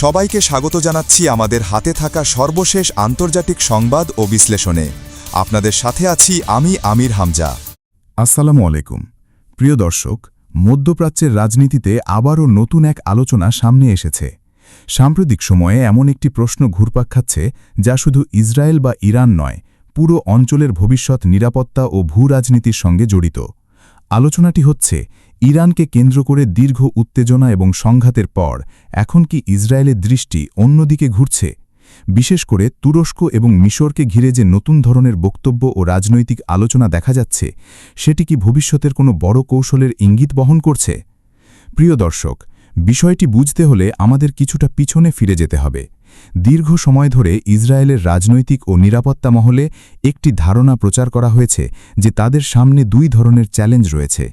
সবাইকে স্বাগত জানাচ্ছি আমাদের হাতে থাকা সর্বশেষ আন্তর্জাতিক সংবাদ ও বিশ্লেষণে। আপনাদের সাথে আছি আমি আমির হামজা। আসসালামু আলাইকুম প্রিয় দর্শক, মধ্যপ্রাচ্যের রাজনীতিতে আবারও নতুন এক আলোচনা সামনে এসেছে। সাম্প্রতিক সময়ে এমন একটি প্রশ্ন ঘুরপাক খাচ্ছে যা শুধু ইসরায়েল বা ইরান নয়, পুরো অঞ্চলের ভবিষ্যৎ নিরাপত্তা ও ভূরাজনীতির সঙ্গে জড়িত। আলোচনাটি হচ্ছে, ইরানকে কেন্দ্র করে দীর্ঘ উত্তেজনা এবং সংঘাতের পর এখন কি ইসরায়েলের দৃষ্টি অন্যদিকে ঘুরছে? বিশেষ করে তুরস্ক এবং মিশরকে ঘিরে যে নতুন ধরনের বক্তব্য ও রাজনৈতিক আলোচনা দেখা যাচ্ছে, সেটি কি ভবিষ্যতের কোনো বড় কৌশলের ইঙ্গিত বহন করছে? প্রিয় দর্শক, বিষয়টি বুঝতে হলে আমাদের কিছুটা পিছনে ফিরে যেতে হবে। দীর্ঘ সময় ধরে ইসরায়েলের রাজনৈতিক ও নিরাপত্তা মহলে একটি ধারণা প্রচার করা হয়েছে যে তাদের সামনে দুই ধরনের চ্যালেঞ্জ রয়েছে।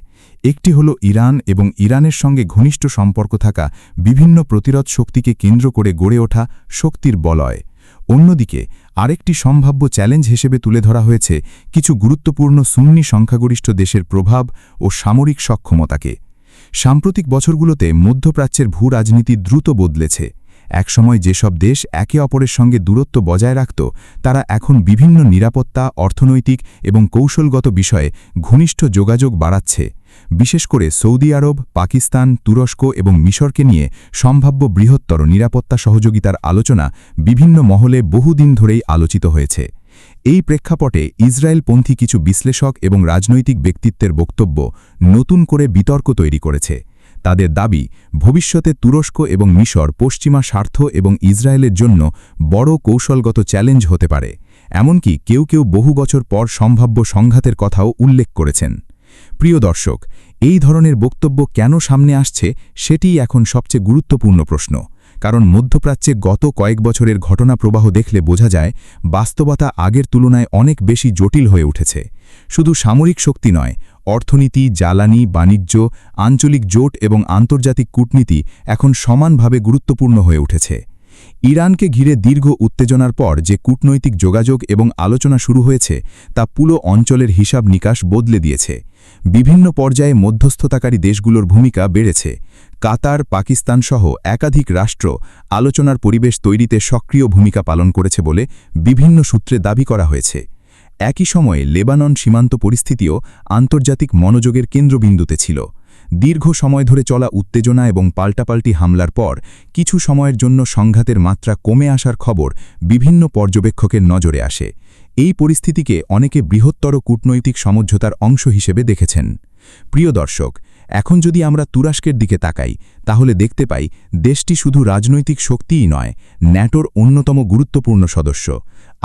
একটি হল ইরান এবং ইরানের সঙ্গে ঘনিষ্ঠ সম্পর্ক থাকা বিভিন্ন প্রতিরোধ শক্তিকে কেন্দ্র করে গড়ে ওঠা শক্তির বলয়। অন্যদিকে আরেকটি সম্ভাব্য চ্যালেঞ্জ হিসেবে তুলে ধরা হয়েছে কিছু গুরুত্বপূর্ণ সুন্নি সংখ্যাগরিষ্ঠ দেশের প্রভাব ও সামরিক সক্ষমতাকে। সাম্প্রতিক বছরগুলোতে মধ্যপ্রাচ্যের ভূরাজনীতি দ্রুত বদলেছে। একসময় যেসব দেশ একে অপরের সঙ্গে দূরত্ব বজায় রাখত, তারা এখন বিভিন্ন নিরাপত্তা, অর্থনৈতিক এবং কৌশলগত বিষয়ে ঘনিষ্ঠ যোগাযোগ বাড়াচ্ছে। বিশেষ করে সৌদি আরব, পাকিস্তান, তুরস্ক এবং মিশরকে নিয়ে সম্ভাব্য বৃহত্তর নিরাপত্তা সহযোগিতার আলোচনা বিভিন্ন মহলে বহুদিন ধরেই আলোচিত হয়েছে। এই প্রেক্ষাপটে ইসরায়েলপন্থী কিছু বিশ্লেষক এবং রাজনৈতিক ব্যক্তিত্বের বক্তব্য নতুন করে বিতর্ক তৈরি করেছে। তাদের দাবি, ভবিষ্যতে তুরস্ক এবং মিশর পশ্চিমা স্বার্থ এবং ইসরায়েলের জন্য বড় কৌশলগত চ্যালেঞ্জ হতে পারে। এমনকি কেউ কেউ বহু বছর পর সম্ভাব্য সংঘাতের কথাও উল্লেখ করেছেন। প্রিয় দর্শক, এই ধরনের বক্তব্য কেন সামনে আসছে সেটিই এখন সবচেয়ে গুরুত্বপূর্ণ প্রশ্ন। কারণ মধ্যপ্রাচ্যে গত কয়েক বছরের ঘটনা প্রবাহ দেখলে বোঝা যায়, বাস্তবতা আগের তুলনায় অনেক বেশি জটিল হয়ে উঠেছে। শুধু সামরিক শক্তি নয়, অর্থনীতি, জ্বালানি, বাণিজ্য, আঞ্চলিক জোট এবং আন্তর্জাতিক কূটনীতি এখন সমানভাবে গুরুত্বপূর্ণ হয়ে উঠেছে। ইরানকে ঘিরে দীর্ঘ উত্তেজনার পর যে কূটনৈতিক যোগাযোগ এবং আলোচনা শুরু হয়েছে, তা পুরো অঞ্চলের হিসাব নিকাশ বদলে দিয়েছে। বিভিন্ন পর্যায়ে মধ্যস্থতাকারী দেশগুলোর ভূমিকা বেড়েছে। কাতার, পাকিস্তান সহ একাধিক রাষ্ট্র আলোচনার পরিবেশ তৈরিতে সক্রিয় ভূমিকা পালন করেছে বলে বিভিন্ন সূত্রে দাবি করা হয়েছে। একই সময়ে লেবানন সীমান্ত পরিস্থিতিও আন্তর্জাতিক মনোযোগের কেন্দ্রবিন্দুতে ছিল। দীর্ঘ সময় ধরে চলা উত্তেজনা এবং পাল্টাপাল্টি হামলার পর কিছু সময়ের জন্য সংঘাতের মাত্রা কমে আসার খবর বিভিন্ন পর্যবেক্ষকের নজরে আসে। এই পরিস্থিতিকে অনেকে বৃহত্তর কূটনৈতিক সমঝোতার অংশ হিসেবে দেখেছেন। প্রিয় দর্শক, এখন যদি আমরা তুরস্কের দিকে তাকাই, তাহলে দেখতে পাই দেশটি শুধু রাজনৈতিক শক্তিই নয়, ন্যাটোর অন্যতম গুরুত্বপূর্ণ সদস্য।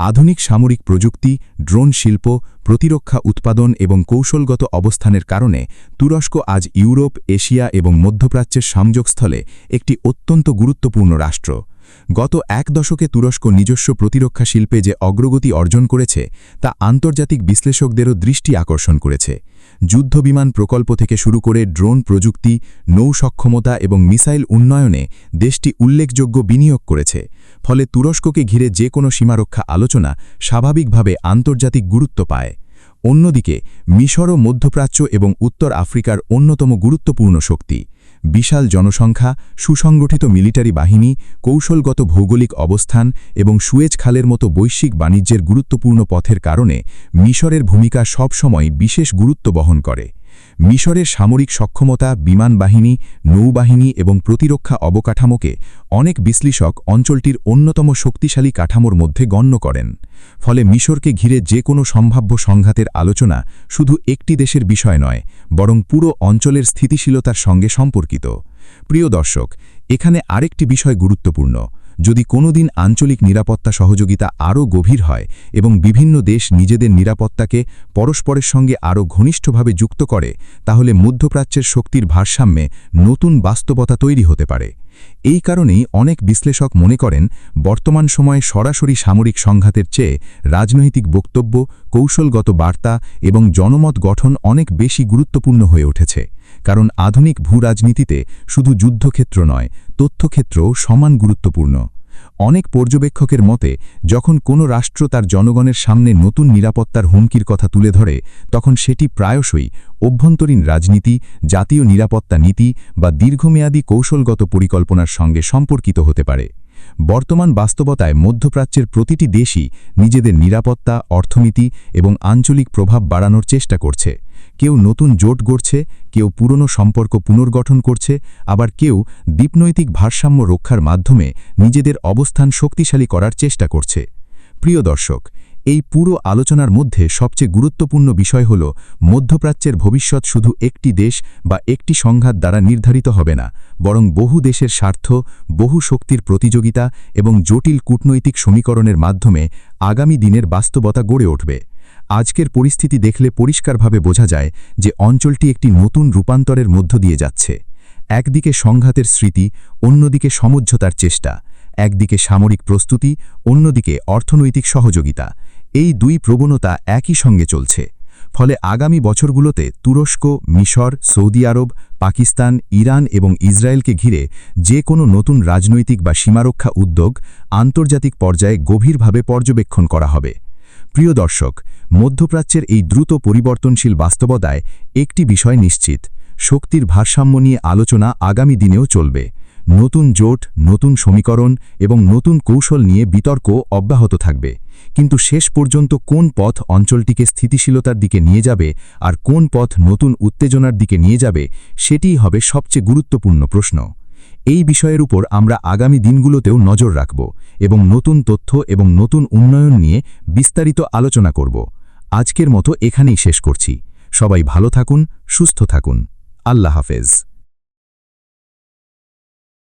আধুনিক সামরিক প্রযুক্তি, ড্রোন শিল্প, প্রতিরক্ষা উৎপাদন এবং কৌশলগত অবস্থানের কারণে তুরস্ক আজ ইউরোপ, এশিয়া এবং মধ্যপ্রাচ্যের সংযোগস্থলে একটি অত্যন্ত গুরুত্বপূর্ণ রাষ্ট্র। গত এক দশকে তুরস্ক নিজস্ব প্রতিরক্ষা শিল্পে যে অগ্রগতি অর্জন করেছে, তা আন্তর্জাতিক বিশ্লেষকদেরও দৃষ্টি আকর্ষণ করেছে। যুদ্ধবিমান প্রকল্প থেকে শুরু করে ড্রোন প্রযুক্তি, নৌ সক্ষমতা এবং মিসাইল উন্নয়নে দেশটি উল্লেখযোগ্য বিনিয়োগ করেছে। ফলে তুরস্ককে ঘিরে যে কোনো সীমারক্ষা আলোচনা স্বাভাবিকভাবে আন্তর্জাতিক গুরুত্ব পায়। অন্যদিকে মিশরও মধ্যপ্রাচ্য এবং উত্তর আফ্রিকার অন্যতম গুরুত্বপূর্ণ শক্তি। বিশাল জনসংখ্যা, সুসংগঠিত মিলিটারি বাহিনী, কৌশলগত ভৌগোলিক অবস্থান এবং সুয়েজ খালের মতো বৈশ্বিক বাণিজ্যের গুরুত্বপূর্ণ পথের কারণে মিশরের ভূমিকা সবসময় বিশেষ গুরুত্ব বহন করে। মিশরের সামরিক সক্ষমতা, বিমান বাহিনী, নৌবাহিনী এবং প্রতিরক্ষা অবকাঠামোকে অনেক বিশ্লেষক অঞ্চলটির অন্যতম শক্তিশালী কাঠামোর মধ্যে গণ্য করেন। ফলে মিশরকে ঘিরে যে কোনো সম্ভাব্য সংঘাতের আলোচনা শুধু একটি দেশের বিষয় নয়, বরং পুরো অঞ্চলের স্থিতিশীলতার সঙ্গে সম্পর্কিত। প্রিয় দর্শক, এখানে আরেকটি বিষয় গুরুত্বপূর্ণ। যদি কোনোদিন আঞ্চলিক নিরাপত্তা সহযোগিতা আরও গভীর হয় এবং বিভিন্ন দেশ নিজেদের নিরাপত্তাকে পরস্পরের সঙ্গে আরও ঘনিষ্ঠভাবে যুক্ত করে, তাহলে মধ্যপ্রাচ্যের শক্তির ভারসাম্যে নতুন বাস্তবতা তৈরি হতে পারে। এই কারণেই অনেক বিশ্লেষক মনে করেন, বর্তমান সময়ে সরাসরি সামরিক সংঘাতের চেয়ে রাজনৈতিক বক্তব্য, কৌশলগত বার্তা এবং জনমত গঠন অনেক বেশি গুরুত্বপূর্ণ হয়ে উঠেছে। কারণ আধুনিক ভূরাজনীতিতে শুধু যুদ্ধক্ষেত্র নয়, তথ্যক্ষেত্রও সমান গুরুত্বপূর্ণ। অনেক পর্যবেক্ষকের মতে যখন কোনো রাষ্ট্র তার জনগণের সামনে নতুন নিরাপত্তার হুমকির কথা তুলে ধরে তখন সেটি প্রায়শই অভ্যন্তরীণ রাজনীতি, জাতীয় নিরাপত্তা নীতি বা দীর্ঘমেয়াদী কৌশলগত পরিকল্পনার সঙ্গে সম্পর্কিত হতে পারে। বর্তমান বাস্তবতায় মধ্যপ্রাচ্যের প্রতিটি দেশই নিজেদের নিরাপত্তা, অর্থনীতি এবং আঞ্চলিক প্রভাব বাড়ানোর চেষ্টা করছে। কেউ নতুন জোট গড়ছে, কেউ পুরনো সম্পর্ক পুনর্গঠন করছে, আবার কেউ দ্বীপনৈতিক ভারসাম্য রক্ষার মাধ্যমে নিজেদের অবস্থান শক্তিশালী করার চেষ্টা করছে। প্রিয় দর্শক, এই পুরো আলোচনার মধ্যে সবচেয়ে গুরুত্বপূর্ণ বিষয় হল মধ্যপ্রাচ্যের ভবিষ্যৎ শুধু একটি দেশ বা একটি সংঘাত দ্বারা নির্ধারিত হবে না, বরং বহু দেশের স্বার্থ, বহু শক্তির প্রতিযোগিতা এবং জটিল কূটনৈতিক সমীকরণের মাধ্যমে আগামী দিনের বাস্তবতা গড়ে উঠবে। আজকের পরিস্থিতি দেখলে পরিষ্কারভাবে বোঝা যায় যে অঞ্চলটি একটি নতুন রূপান্তরের মধ্য দিয়ে যাচ্ছে। একদিকে সংঘাতের স্মৃতি, অন্যদিকে সমঝোতার চেষ্টা, একদিকে সামরিক প্রস্তুতি, অন্যদিকে অর্থনৈতিক সহযোগিতা। এই দুই প্রবণতা একই সঙ্গে চলছে। ফলে আগামী বছরগুলোতে তুরস্ক, মিশর, সৌদি আরব, পাকিস্তান, ইরান এবং ইসরায়েলকে ঘিরে যে কোনো নতুন রাজনৈতিক বা সীমারক্ষা উদ্যোগ আন্তর্জাতিক পর্যায়ে গভীরভাবে পর্যবেক্ষণ করা হবে। প্রিয় দর্শক, মধ্যপ্রাচ্যের এই দ্রুত পরিবর্তনশীল বাস্তবতায় একটি বিষয় নিশ্চিত: শক্তির ভারসাম্য নিয়ে আলোচনা আগামী দিনেও চলবে। নতুন জোট, নতুন সমীকরণ এবং নতুন কৌশল নিয়ে বিতর্ক অব্যাহত থাকবে। কিন্তু শেষ পর্যন্ত কোন পথ অঞ্চলটিকে স্থিতিশীলতার দিকে নিয়ে যাবে আর কোন পথ নতুন উত্তেজনার দিকে নিয়ে যাবে, সেটিই হবে সবচেয়ে গুরুত্বপূর্ণ প্রশ্ন। এই বিষয়ের উপর আমরা আগামী দিনগুলোতেও নজর রাখব এবং নতুন তথ্য এবং নতুন উন্নয়ন নিয়ে বিস্তারিত আলোচনা করব। আজকের মতো এখানেই শেষ করছি। সবাই ভালো থাকুন, সুস্থ থাকুন। আল্লাহ হাফেজ।